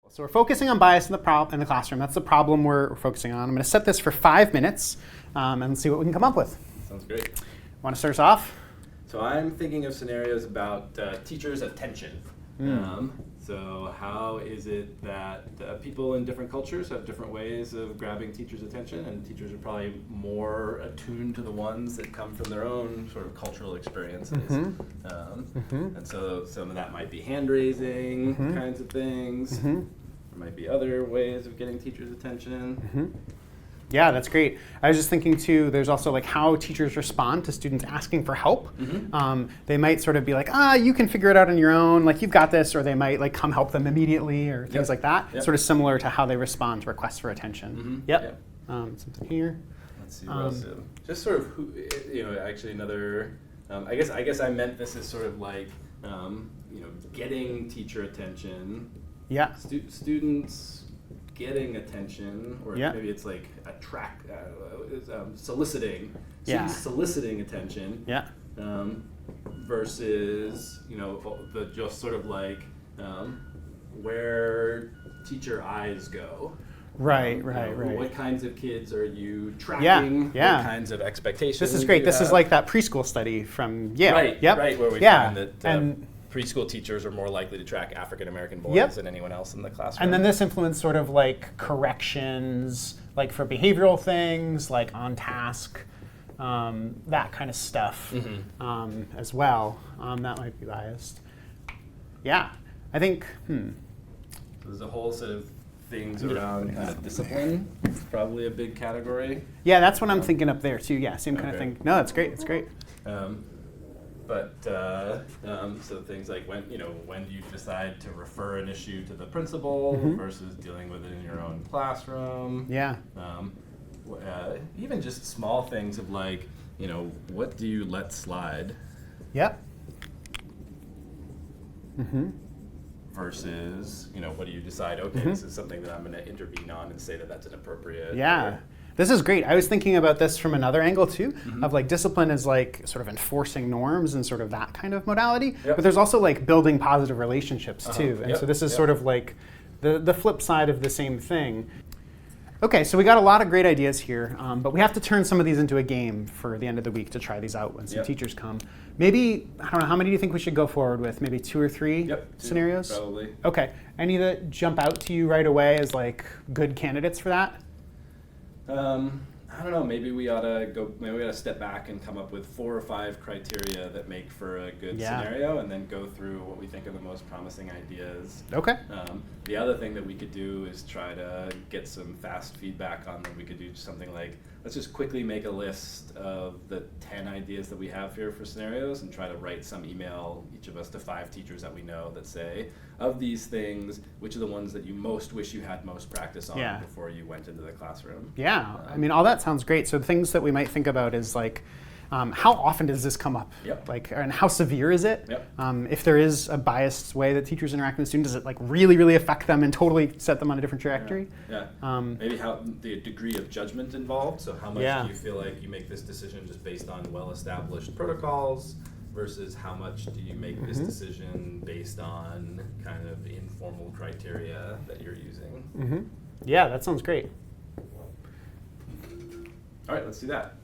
So we're focusing on bias in the classroom. That's the problem we're focusing on. I'm going to set this for 5 minutes and see what we can come up with. Sounds great. Want to start us off? So I'm thinking of scenarios about teachers' attention. So how is it that people in different cultures have different ways of grabbing teachers' attention, and teachers are probably more attuned to the ones that come from their own sort of cultural experiences. And so some of that might be hand raising kinds of things. There might be other ways of getting teachers' attention. Yeah, that's great. I was just thinking too, there's also like how teachers respond to students asking for help. They might sort of be like, you can figure it out on your own, like you've got this, or they might like come help them immediately or things like that. Sort of similar to how they respond to requests for attention. Something here. Let's see what else. Just sort of, actually another, I guess I meant this as sort of like, getting teacher attention. Students getting attention, or maybe it's like soliciting. Students soliciting attention. Versus the just sort of like where teacher eyes go. Right. What kinds of kids are you tracking? What kinds of expectations? This is great. This is like that preschool study from Yale. Right. Where we find that preschool teachers are more likely to track African American boys than anyone else in the classroom. And then this influenced sort of like corrections, like for behavioral things, like on task, that kind of stuff as well. That might be biased. Yeah, I think. There's a whole set of things around kind of discipline. It's probably a big category. Yeah, that's what I'm thinking up there too. Yeah, same kind of thing. No, that's great. It's great. So things like when do you decide to refer an issue to the principal versus dealing with it in your own classroom? Even just small things of like, what do you let slide? Versus, what do you decide? Okay, this is something that I'm going to intervene on and say that that's inappropriate. This is great. I was thinking about this from another angle too, of like discipline is like sort of enforcing norms and sort of that kind of modality. But there's also like building positive relationships too. And so this is sort of like the flip side of the same thing. Okay, so we got a lot of great ideas here, but we have to turn some of these into a game for the end of the week to try these out when some teachers come. Maybe, I don't know, how many do you think we should go forward with? Maybe 2 or 3 scenarios? Probably. Okay, any that jump out to you right away as like good candidates for that? I don't know, maybe we ought to step back and come up with 4 or 5 criteria that make for a good scenario, and then go through what we think are the most promising ideas. Okay. The other thing that we could do is try to get some fast feedback on them. We could do something like, let's just quickly make a list of the 10 ideas that we have here for scenarios and try to write some email, each of us, to 5 teachers that we know that say, of these things, which are the ones that you most wish you had most practice on before you went into the classroom? I mean, all that sounds great. So the things that we might think about is like, how often does this come up? Like, and how severe is it? If there is a biased way that teachers interact with students, does it like really, really affect them and totally set them on a different trajectory? Maybe how the degree of judgment involved. So how much do you feel like you make this decision just based on well-established protocols versus how much do you make this decision based on kind of informal criteria that you're using? Yeah, that sounds great. All right, let's do that.